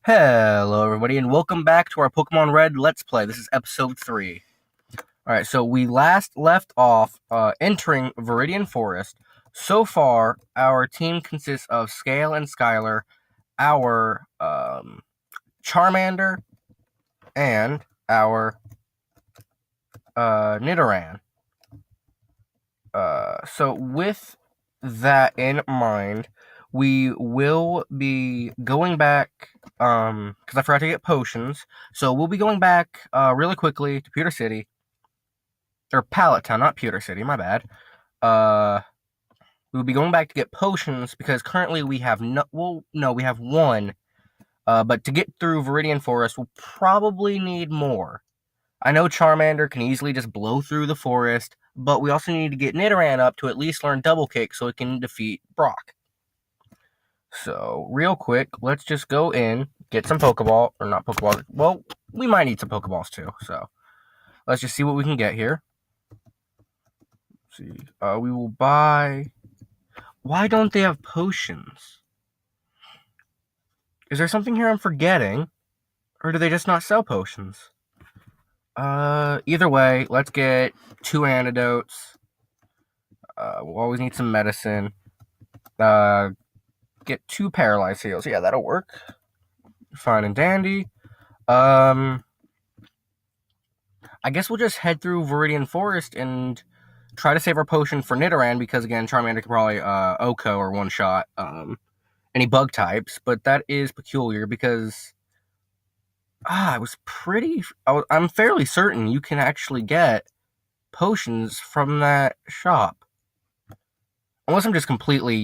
Hello, everybody, and welcome back to our Pokemon Red Let's Play. This is episode 3. Alright, so we last left off entering Viridian Forest. So far, our team consists of Scale and Skylar, our Charmander, and our Nidoran. So with that in mind, we will be going back, because I forgot to get potions, so we'll be going back, really quickly to Pewter City, or Pallet Town, not Pewter City, my bad. We'll be going back to get potions, because currently we have we have one, but to get through Viridian Forest, we'll probably need more. I know Charmander can easily just blow through the forest, but we also need to get Nidoran up to at least learn Double Kick so it can defeat Brock. So, real quick, let's just go in, get some Pokeball, or not Pokeballs. Well, we might need some Pokeballs too, so let's just see what we can get here. Let's see, we will buy... Why don't they have potions? Is there something here I'm forgetting? Or do they just not sell potions? Either way, let's get 2 antidotes. We'll always need some medicine. Get 2 paralyzed heals. Yeah, that'll work. Fine and dandy. I guess we'll just head through Viridian Forest and try to save our potion for Nidoran, because again, Charmander could probably OHKO or one-shot any bug types, but that is peculiar because I'm fairly certain you can actually get potions from that shop. Unless I'm just completely,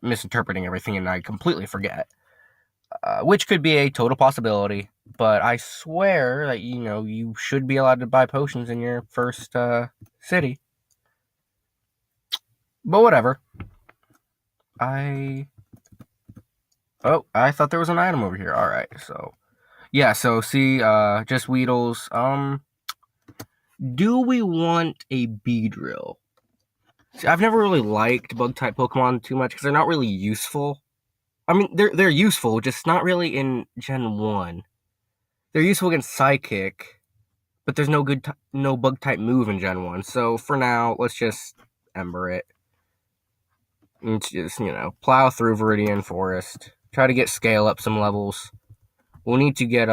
misinterpreting everything and I completely forget. Which could be a total possibility, but I swear that, you should be allowed to buy potions in your first city. But whatever. I thought there was an item over here. Alright, so... Yeah, so see, just Weedles. Do we want a Beedrill? See, I've never really liked bug-type Pokemon too much, because they're not really useful. I mean, they're useful, just not really in Gen 1. They're useful against Psychic, but there's no bug-type move in Gen 1. So, for now, let's just Ember it. And just, plow through Viridian Forest. Try to get Scale up some levels. We'll need to get,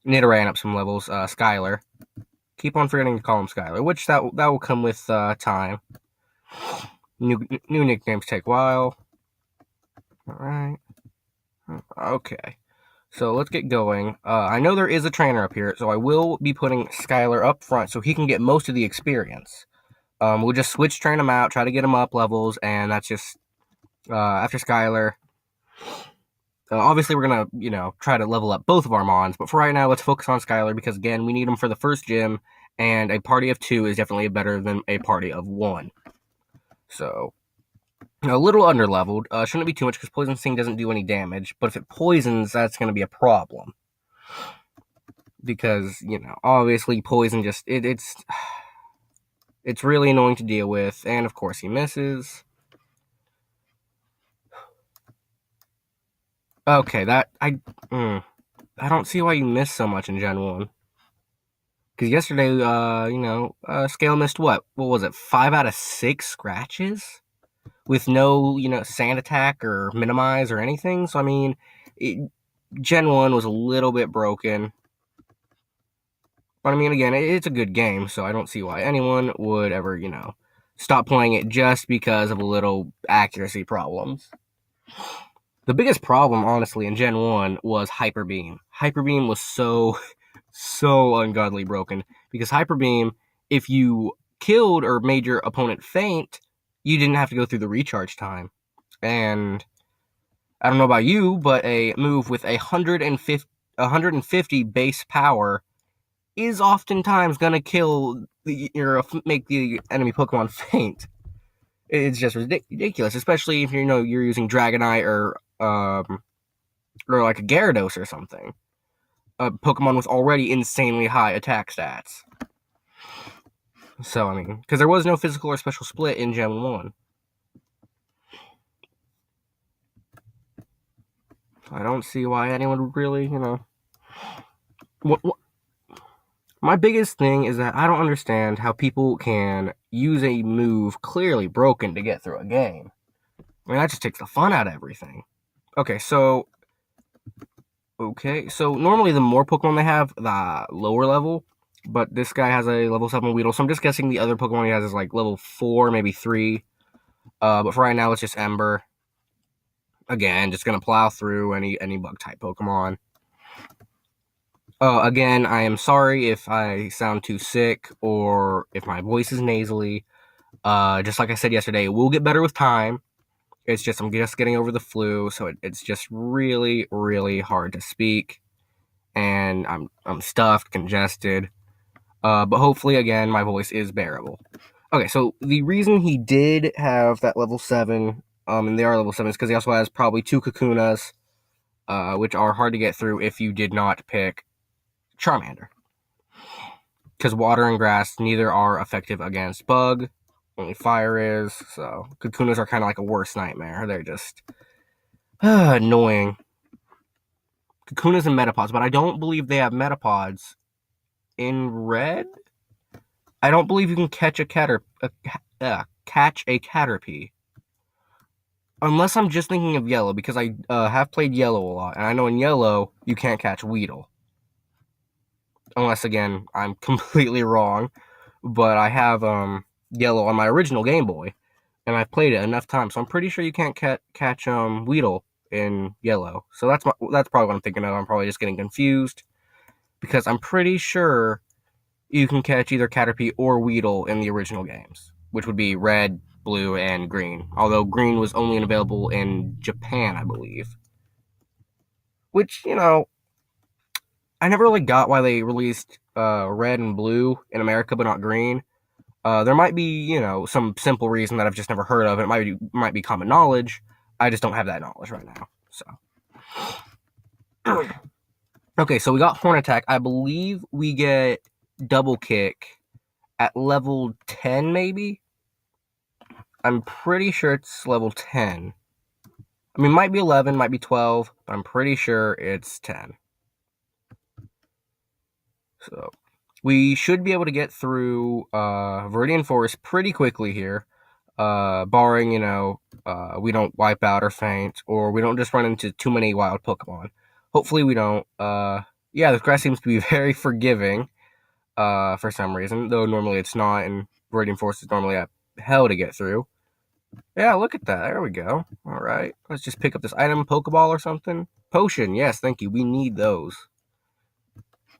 Nidoran up some levels, Skylar. Keep on forgetting to call him Skylar, which that will come with, time. New nicknames take a while. Alright. Okay. So let's get going. I know there is a trainer up here, so I will be putting Skylar up front so he can get most of the experience. We'll just train him out, try to get him up levels, and that's just, after Skylar. Obviously, we're gonna, try to level up both of our Mons, but for right now, let's focus on Skylar, because again, we need him for the first gym, and a party of 2 is definitely better than a party of 1. So, a little underleveled. Shouldn't be too much, because Poison Sting doesn't do any damage, but if it poisons, that's gonna be a problem. Because, obviously, poison just, it's really annoying to deal with, and of course he misses. Okay, I don't see why you missed so much in Gen 1. Because yesterday, Scale missed what? What was it, 5 out of 6 scratches? With no, Sand Attack or Minimize or anything? So, I mean, Gen 1 was a little bit broken. But, I mean, again, it's a good game, so I don't see why anyone would ever, stop playing it just because of a little accuracy problems. The biggest problem, honestly, in Gen 1 was Hyper Beam. Hyper Beam was so ungodly broken. Because Hyper Beam, if you killed or made your opponent faint, you didn't have to go through the recharge time. And I don't know about you, but a move with 150 base power is oftentimes going to make the enemy Pokemon faint. It's just ridiculous, especially if you're using Dragonite or like a Gyarados or something. A Pokemon with already insanely high attack stats. So, I mean, because there was no physical or special split in Gen 1. I don't see why anyone would really, what, my biggest thing is that I don't understand how people can use a move clearly broken to get through a game. I mean, that just takes the fun out of everything. Okay, so normally the more Pokemon they have, the lower level. But this guy has a level 7 Weedle, so I'm just guessing the other Pokemon he has is like level 4, maybe 3. But for right now, it's just Ember. Again, just gonna plow through any bug type Pokemon. Again, I am sorry if I sound too sick or if my voice is nasally. Just like I said yesterday, it will get better with time. It's just I'm just getting over the flu, so it's just really, really hard to speak, and I'm stuffed, congested. But hopefully, again, my voice is bearable. Okay, so the reason he did have that level 7, and they are level 7, is because he also has probably 2 Kakunas, which are hard to get through if you did not pick Charmander. Because water and grass, neither are effective against bug, only fire is, so Kakunas are kind of like a worst nightmare. They're just annoying. Kakunas and Metapods, but I don't believe they have Metapods in red. I don't believe you can catch a Caterpie. Unless I'm just thinking of yellow, because I have played yellow a lot, and I know in yellow you can't catch Weedle. Unless, again, I'm completely wrong. But I have yellow on my original Game Boy, and I've played it enough times, so I'm pretty sure you can't catch Weedle in yellow. So that's probably what I'm thinking of. I'm probably just getting confused, because I'm pretty sure you can catch either Caterpie or Weedle in the original games, which would be red, blue, and green. Although green was only available in Japan, I believe. Which, I never really got why they released red and blue in America, but not green. There might be, some simple reason that I've just never heard of. It might be common knowledge. I just don't have that knowledge right now. So, okay, so we got Horn Attack. I believe we get Double Kick at level 10, maybe. I'm pretty sure it's level 10. I mean, might be 11, might be 12, but I'm pretty sure it's 10. So, we should be able to get through Viridian Forest pretty quickly here, barring, we don't wipe out or faint, or we don't just run into too many wild Pokemon. Hopefully we don't. Yeah, this grass seems to be very forgiving for some reason, though normally it's not, and Viridian Forest is normally a hell to get through. Yeah, look at that. There we go. All right. Let's just pick up this item, Pokeball or something. Potion. Yes, thank you. We need those.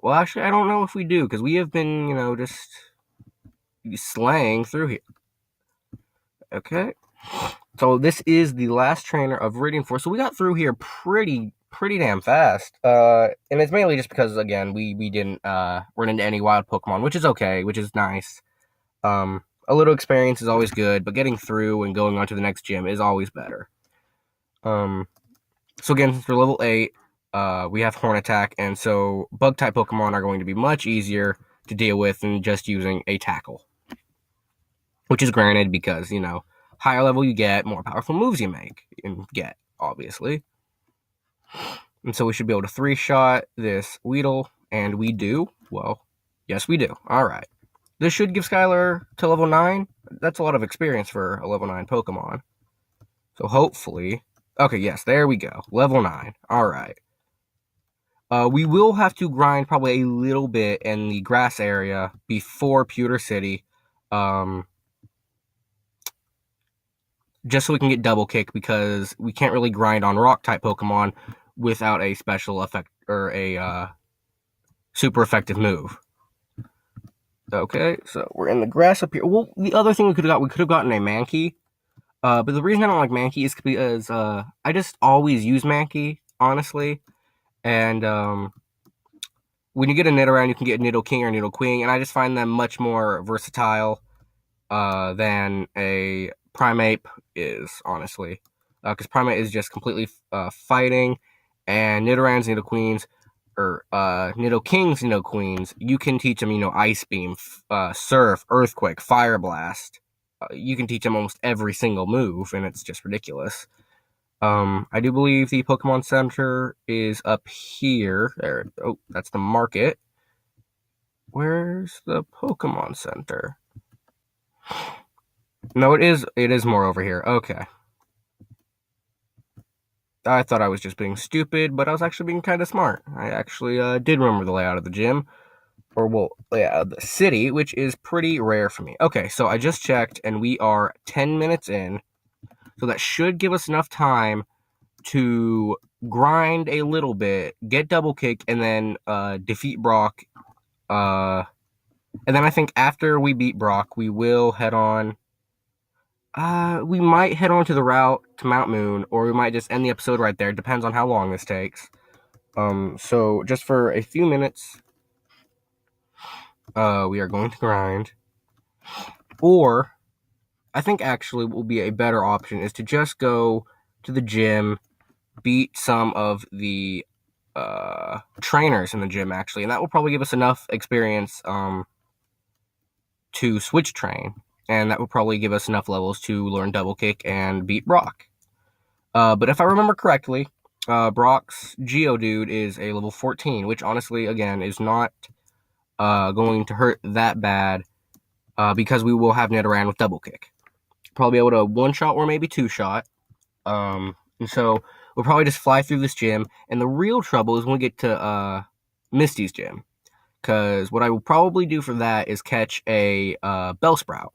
Well, actually, I don't know if we do, because we have been, just slaying through here. Okay. So this is the last trainer of Viridian Forest. So we got through here pretty damn fast. And it's mainly just because, again, we didn't run into any wild Pokemon, which is okay, which is nice. A little experience is always good, but getting through and going on to the next gym is always better. So again, since we're level 8, we have Horn Attack, and so Bug-type Pokemon are going to be much easier to deal with than just using a Tackle. Which is granted because, higher level you get, more powerful moves you get, obviously. And so we should be able to 3-shot this Weedle, and we do. Well, yes we do. Alright. This should give Skylar to level 9. That's a lot of experience for a level 9 Pokemon. So hopefully... Okay, yes, there we go. Level 9. Alright. We will have to grind probably a little bit in the grass area before Pewter City. Just so we can get Double Kick, because we can't really grind on Rock-type Pokemon without a special effect or a super effective move. Okay, so we're in the grass up here. Well, the other thing we could have gotten a Mankey. But the reason I don't like Mankey is because I just always use Mankey, honestly. And when you get a Nidoran, you can get Nidoking or Nidoqueen, and I just find them much more versatile than a Primeape is, honestly. Because Primeape is just completely fighting, and Nidorans, Nidoqueens, or Nidokings, Nidoqueens, you can teach them, Ice Beam, Surf, Earthquake, Fire Blast. You can teach them almost every single move, and it's just ridiculous. I do believe the Pokemon Center is up here. There. Oh, that's the market. Where's the Pokemon Center? No, it is. It is more over here. Okay. I thought I was just being stupid, but I was actually being kind of smart. I actually did remember the layout of the gym, or well, layout of the city, which is pretty rare for me. Okay, so I just checked, and we are 10 minutes in, so that should give us enough time to grind a little bit, get double kick, and then defeat Brock. And then I think after we beat Brock, we will head on. We might head on to the route to Mount Moon, or we might just end the episode right there. Depends on how long this takes. So just for a few minutes, we are going to grind. Or, I think actually what will be a better option is to just go to the gym, beat some of the trainers in the gym actually, and that will probably give us enough experience to switch train, and that will probably give us enough levels to learn double kick and beat Brock. But if I remember correctly, Brock's Geodude is a level 14, which honestly, again, is not going to hurt that bad because we will have Nidoran with double kick. Probably able to one shot or maybe two shot. And so we'll probably just fly through this gym. And the real trouble is when we get to Misty's gym. Because what I will probably do for that is catch a Bellsprout.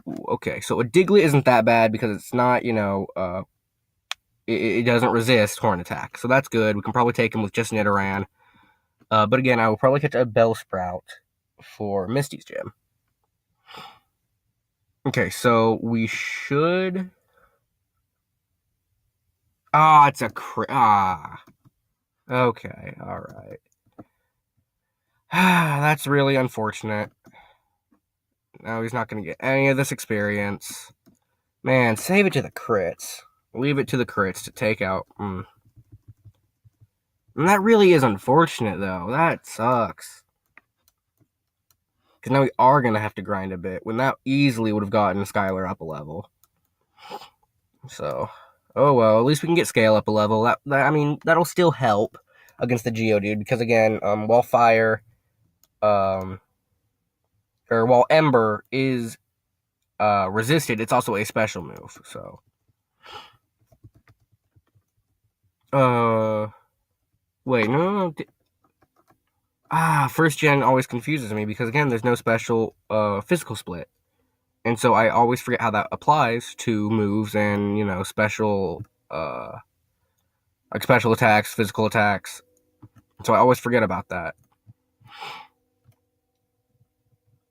Ooh, okay, so a Diglett isn't that bad because it's not, it doesn't resist Horn Attack. So that's good. We can probably take him with just Nidoran. But again, I will probably catch a Bellsprout for Misty's gym. Okay, so we should... it's a crit. Okay, alright. That's really unfortunate. No, he's not going to get any of this experience. Man, save it to the crits. Leave it to the crits to take out. And that really is unfortunate, though. That sucks. Because now we are going to have to grind a bit, when that easily would have gotten Skylar up a level. So, oh well, at least we can get Scale up a level. I mean, that'll still help against the Geodude, because again, while Fire, or while Ember is resisted, it's also a special move, so. Wait, no. First gen always confuses me, because again, there's no special physical split. And so I always forget how that applies to moves and, special, like special attacks, physical attacks. So I always forget about that.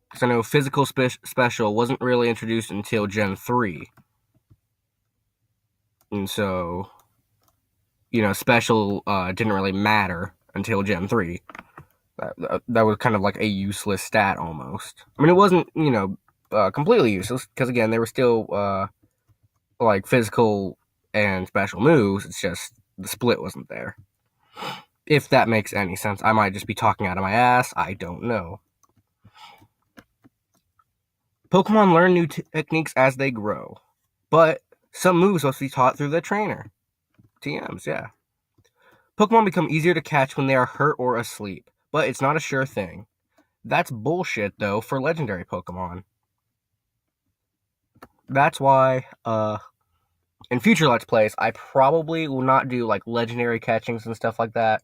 Because I know physical special wasn't really introduced until Gen 3. And so, special didn't really matter until Gen 3. That was kind of like a useless stat almost. I mean, it wasn't, completely useless, because again, they were still, like, physical and special moves. It's just the split wasn't there. If that makes any sense. I might just be talking out of my ass. I don't know. Pokemon learn new techniques as they grow, but some moves must be taught through the trainer. TMs, yeah. Pokemon become easier to catch when they are hurt or asleep, but it's not a sure thing. That's bullshit, though, for legendary Pokemon. That's why, in future Let's Plays, I probably will not do, like, legendary catchings and stuff like that,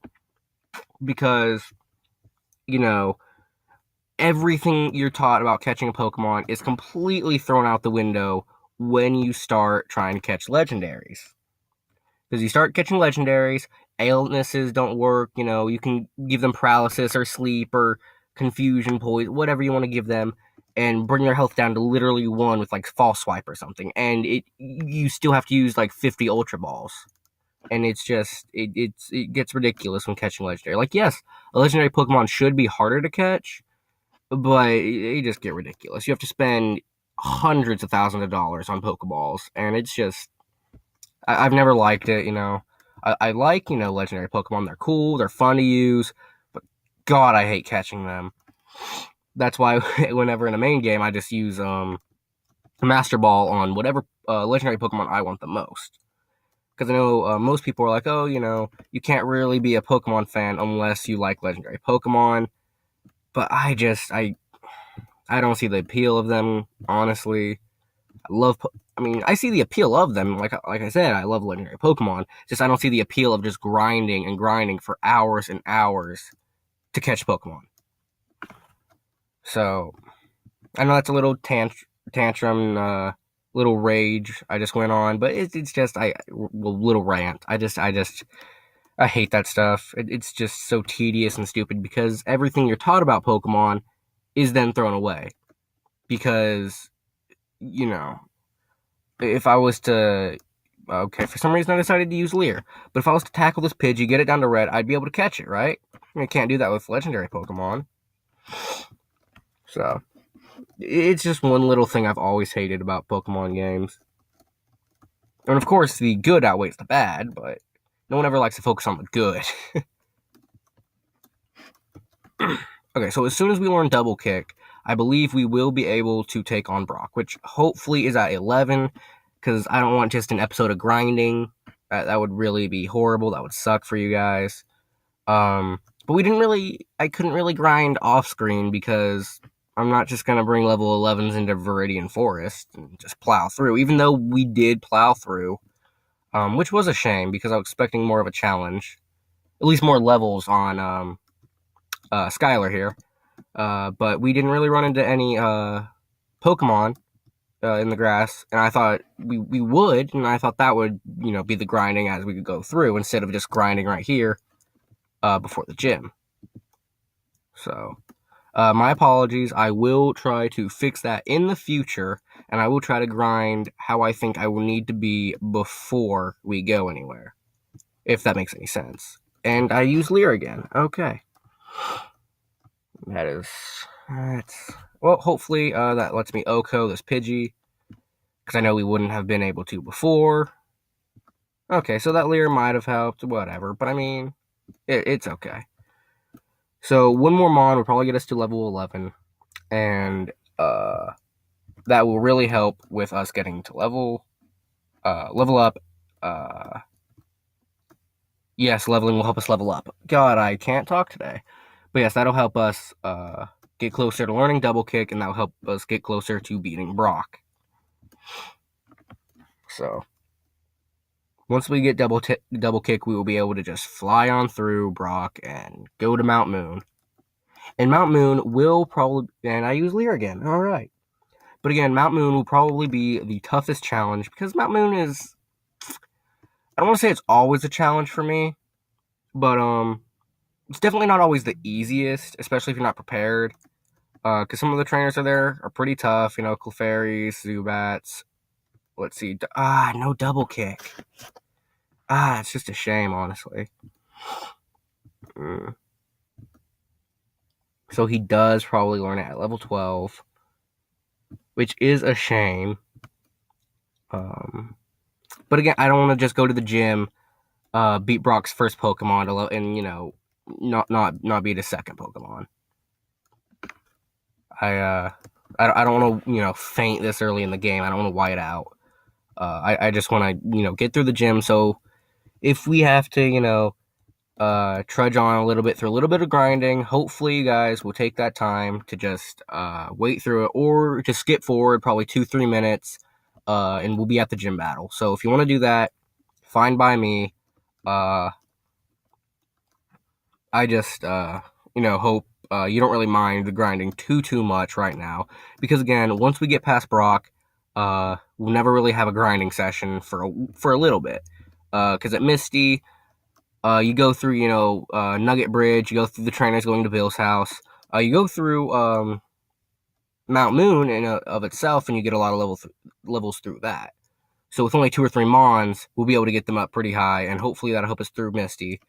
because, everything you're taught about catching a Pokemon is completely thrown out the window when you start trying to catch legendaries. Because you start catching legendaries, illnesses don't work, you can give them paralysis or sleep or confusion, poison, whatever you want to give them, and bring their health down to literally 1 with, like, False Swipe or something. And you still have to use, like, 50 Ultra Balls. And it's just, it gets ridiculous when catching legendary. Like, yes, a legendary Pokemon should be harder to catch, but they just get ridiculous. You have to spend hundreds of thousands of dollars on Pokeballs, and it's just, I've never liked it, I like, legendary Pokemon. They're cool, they're fun to use, but God, I hate catching them. That's why whenever in a main game, I just use Master Ball on whatever legendary Pokemon I want the most. Because I know most people are like, oh, you can't really be a Pokemon fan unless you like legendary Pokemon. But I don't see the appeal of them, honestly. I mean, I see the appeal of them. Like I said, I love legendary Pokemon. Just I don't see the appeal of just grinding and grinding for hours and hours to catch Pokemon. So I know that's a little tantrum, little rage I just went on, but it's just a little rant. I hate that stuff. It's just so tedious and stupid because everything you're taught about Pokemon is then thrown away. Because you know, if I was to okay, for some reason I decided to use Leer, but if I was to tackle this Pidgey, get it down to red, I'd be able to catch it, right? I can't do that with legendary Pokemon. So it's just one little thing I've always hated about Pokemon games. And of course, the good outweighs the bad, but no one ever likes to focus on the good. Okay, so as soon as we learn Double Kick, I believe we will be able to take on Brock, which hopefully is at 11, because I don't want just an episode of grinding. That would really be horrible. That would suck for you guys. But I couldn't really grind off screen because I'm not just going to bring level 11s into Viridian Forest and just plow through, even though we did plow through, which was a shame because I was expecting more of a challenge, at least more levels on Skylar here. But we didn't really run into any Pokemon in the grass, and I thought we would, and I thought that would be the grinding as we could go through instead of just grinding right here before the gym. So my apologies. I will try to fix that in the future, and I will try to grind how I think I will need to be before we go anywhere, if that makes any sense. And I use Leer again. Okay. That's well, hopefully that lets me OHKO this Pidgey, because I know we wouldn't have been able to before. Okay, so that Leer might have helped, whatever, but I mean, it's okay. So one more Mon would probably get us to level 11, and that will really help with us getting to level up. Yes, leveling will help us level up. God, I can't talk today. But yes, that'll help us get closer to learning Double Kick, and that'll help us get closer to beating Brock. So once we get Double Kick, we will be able to just fly on through Brock and go to Mount Moon. And Mount Moon will probably... And I use Leer again. All right. But again, Mount Moon will probably be the toughest challenge because Mount Moon is... I don't want to say it's always a challenge for me, but it's definitely not always the easiest, especially if you're not prepared. Because some of the trainers are pretty tough. Clefairies, Zubats. Let's see. No Double Kick. It's just a shame, honestly. So he does probably learn it at level 12, which is a shame. But again, I don't want to just go to the gym, beat Brock's first Pokemon, and not beat his second Pokemon. I don't want to faint this early in the game. I don't want to white out. I just want to get through the gym. So if we have to trudge on a little bit through a little bit of grinding, hopefully you guys will take that time to just wait through it, or just skip forward probably 2-3 minutes, and we'll be at the gym battle. So if you want to do that, fine by me. I just hope you don't really mind the grinding too much right now, because again, once we get past Brock, we'll never really have a grinding session for a little bit, because at Misty, you go through Nugget Bridge, you go through the trainers going to Bill's house, you go through Mount Moon in of itself, and you get a lot of levels through that. So with only 2 or 3 Mons, we'll be able to get them up pretty high, and hopefully that'll help us through Misty.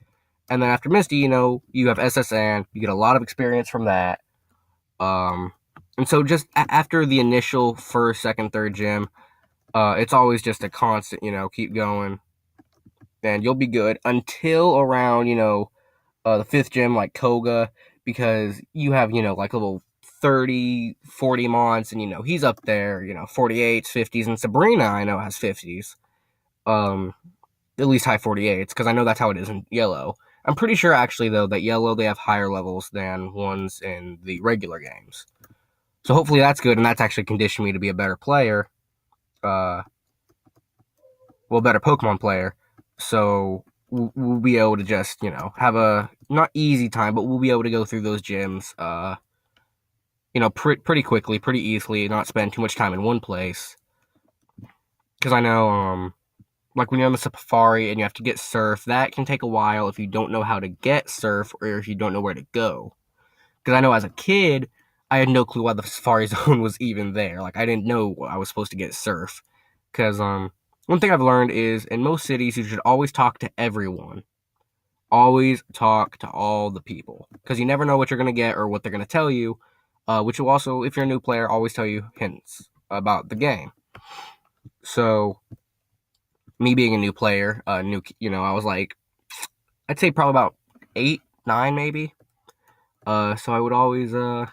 And then after Misty, you have SSN. You get a lot of experience from that. And so just after the initial first, second, third gym, it's always just a constant, keep going. And you'll be good until around, the 5th gym, like Koga, because you have, like level 30, 40 Mons, and, he's up there, 48s, 50s, and Sabrina, I know, has 50s. at least high 48s, because I know that's how it is in yellow. I'm pretty sure, actually, though, that yellow, they have higher levels than ones in the regular games. So hopefully that's good, and that's actually conditioned me to be a better player. Better Pokemon player. So we'll be able to just, have a, not easy time, but we'll be able to go through those gyms, pretty quickly, pretty easily, not spend too much time in one place. Because I know, like when you're on the safari and you have to get surf, that can take a while if you don't know how to get surf or if you don't know where to go. Because I know as a kid, I had no clue why the safari zone was even there. Like, I didn't know I was supposed to get surf. Because, one thing I've learned is in most cities, you should always talk to everyone. Always talk to all the people. Because you never know what you're going to get or what they're going to tell you. Which will also, if you're a new player, always tell you hints about the game. So, me being a new player, I was like, I'd say probably about 8, 9 maybe. So I would always, for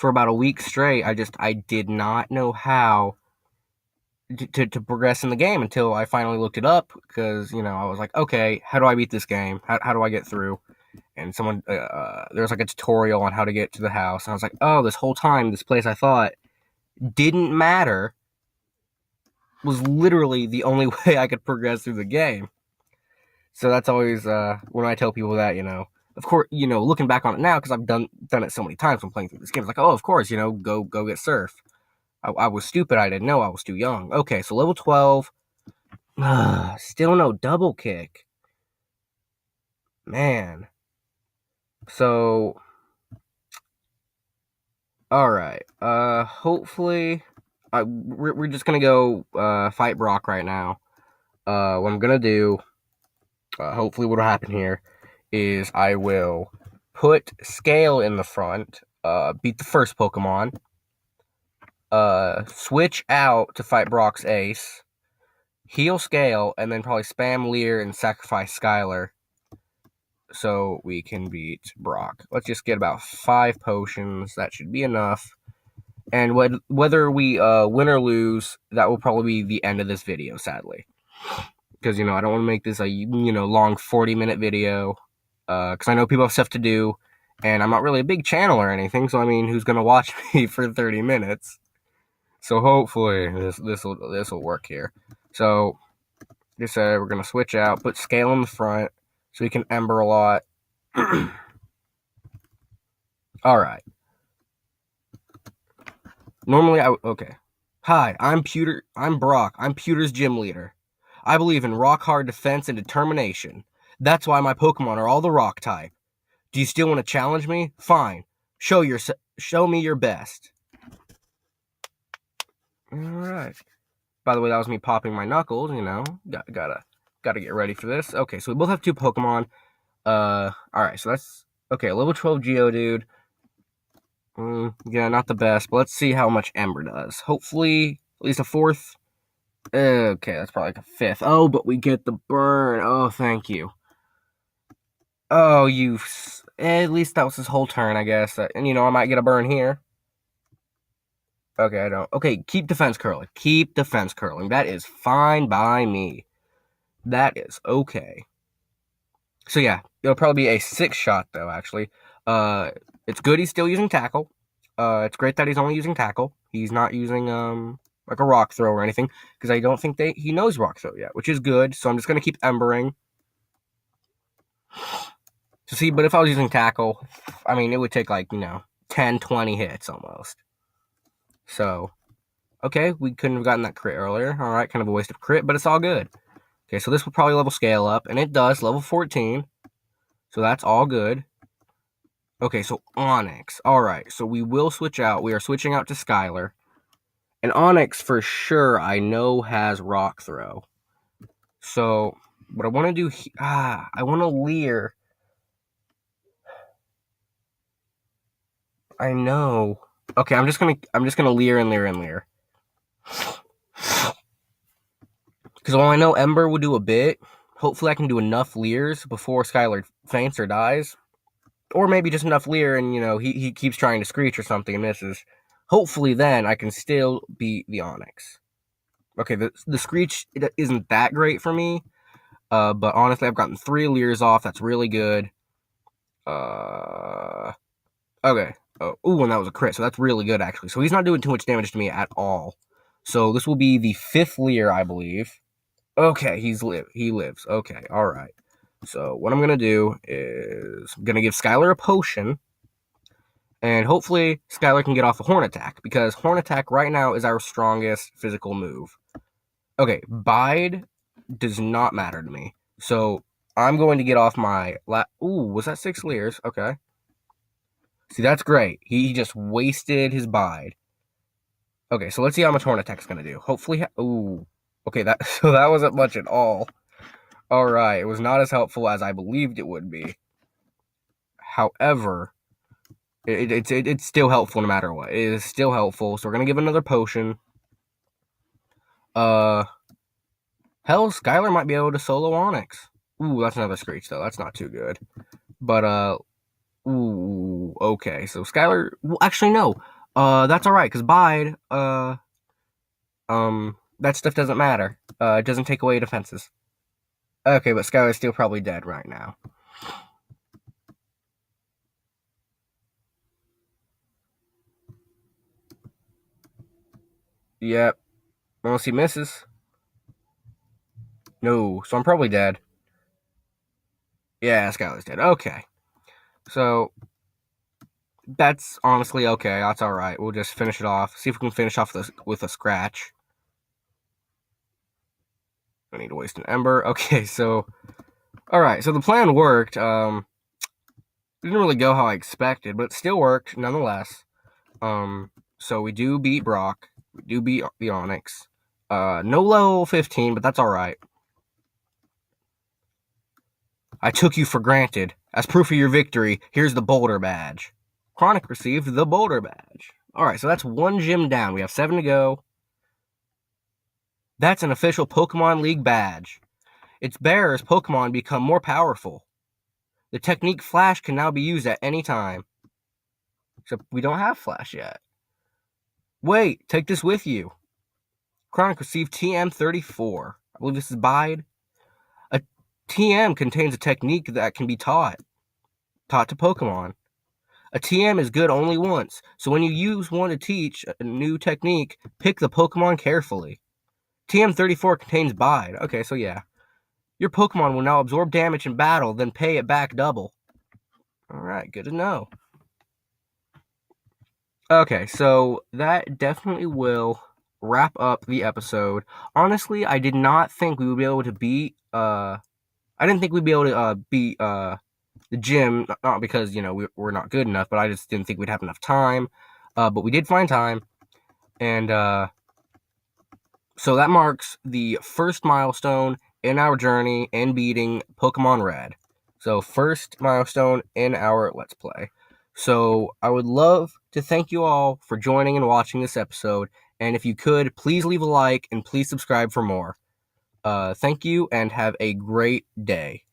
about a week straight, I did not know how to progress in the game until I finally looked it up, because, I was like, okay, how do I beat this game? How do I get through? And someone, there was like a tutorial on how to get to the house. And I was like, oh, this whole time, this place I thought didn't matter was literally the only way I could progress through the game. So that's always, when I tell people that, of course, looking back on it now, because I've done it so many times when playing through this game, it's like, oh, of course, go get surf. I was stupid. I didn't know. I was too young. Okay, so level 12. Still no double kick. Man. So, all right. Hopefully, we're just gonna go fight Brock right now. What I'm gonna do, hopefully, what'll happen here is I will put Scale in the front, beat the first Pokemon, switch out to fight Brock's ace, heal Scale, and then probably spam Leer and sacrifice Skylar so we can beat Brock. Let's just get about 5 potions. That should be enough. And whether we win or lose, that will probably be the end of this video, sadly. Because, I don't want to make this a, long 40-minute video. Because I know people have stuff to do. And I'm not really a big channel or anything. So, who's going to watch me for 30 minutes? So, hopefully, this will work here. So, just we're going to switch out. Put Scale in the front. So we can Ember a lot. Alright. Normally, okay. Hi, I'm Brock. I'm Pewter's gym leader. I believe in rock-hard defense and determination. That's why my Pokemon are all the rock type. Do you still want to challenge me? Fine. Show me your best. Alright. By the way, that was me popping my knuckles, Gotta get ready for this. Okay, so we both have 2 Pokemon. Alright, so that's... Okay, level 12 Geodude. Yeah, not the best, but let's see how much Ember does. Hopefully, at least a 4th. Okay, that's probably like a 5th. Oh, but we get the burn. Oh, thank you. Oh, at least that was his whole turn, I guess. And, I might get a burn here. Okay, I don't. Okay, keep defense curling. Keep defense curling. That is fine by me. That is okay. So yeah, it'll probably be a 6-shot though, actually. It's good he's still using Tackle. It's great that he's only using Tackle. He's not using, like a Rock Throw or anything, because I don't think he knows Rock Throw yet, which is good, so I'm just going to keep Embering. So see, but if I was using Tackle, it would take like, 10, 20 hits almost. So, okay, we couldn't have gotten that crit earlier. Alright, kind of a waste of crit, but it's all good. Okay, so this will probably level Scale up, and it does, level 14. So that's all good. Okay, so Onix. Alright, so we will switch out. We are switching out to Skylar. And Onix, for sure, I know has Rock Throw. So, what I want to do... I want to Leer. I know. Okay, I'm just gonna Leer and Leer and Leer. Because while I know Ember will do a bit, hopefully I can do enough Leers before Skylar faints or dies. Or maybe just enough Leer and, he keeps trying to Screech or something and misses. Hopefully then I can still beat the Onix. Okay, the Screech isn't that great for me, but honestly, I've gotten 3 Leers off. That's really good. Okay. Oh, and that was a crit, so that's really good, actually. So he's not doing too much damage to me at all. So this will be the 5th Leer, I believe. Okay, he lives. Okay, alright. So what I'm going to do is I'm going to give Skylar a potion. And hopefully Skylar can get off a Horn Attack, because Horn Attack right now is our strongest physical move. Okay, Bide does not matter to me. So I'm going to get off my... Ooh, was that 6 Leers? Okay. See, that's great. He just wasted his Bide. Okay, so let's see how much Horn Attack's going to do. Hopefully... Ooh. Okay, so that wasn't much at all. Alright, it was not as helpful as I believed it would be. However, it's still helpful no matter what. It is still helpful, so we're going to give another potion. Hell, Skylar might be able to solo Onyx. Ooh, that's another Screech, though. That's not too good. But, ooh, okay. So Skylar... Well, actually, no. That's alright, because Bide, that stuff doesn't matter. It doesn't take away defenses. Okay, but Skylar's still probably dead right now. Yep. Unless he misses. No, so I'm probably dead. Yeah, Skylar's dead. Okay. So, that's honestly okay. That's alright. We'll just finish it off. See if we can finish off this with a scratch. I need to waste an ember. Okay, so... Alright, so the plan worked. It didn't really go how I expected, but it still worked, nonetheless. So we do beat Brock. We do beat the Onyx. No level 15, but that's alright. I took you for granted. As proof of your victory, here's the Boulder Badge. Chronic received the Boulder Badge. Alright, so that's 1 gym down. We have 7 to go. That's an official Pokemon League badge. Its bearer's Pokemon become more powerful. The technique Flash can now be used at any time. Except we don't have Flash yet. Wait, take this with you. Chronic received TM34. I believe this is Bide. A TM contains a technique that can be taught to Pokemon. A TM is good only once, so when you use one to teach a new technique, pick the Pokemon carefully. TM34 contains Bide. Okay, so yeah. Your Pokemon will now absorb damage in battle, then pay it back double. Alright, good to know. Okay, so that definitely will wrap up the episode. Honestly, I did not think we would be able to beat, I didn't think we'd be able to, beat, the gym, not because, we're not good enough, but I just didn't think we'd have enough time. But we did find time, and, so that marks the first milestone in our journey in beating Pokemon Red. So, first milestone in our Let's Play. So, I would love to thank you all for joining and watching this episode. And if you could, please leave a like and please subscribe for more. Thank you and have a great day.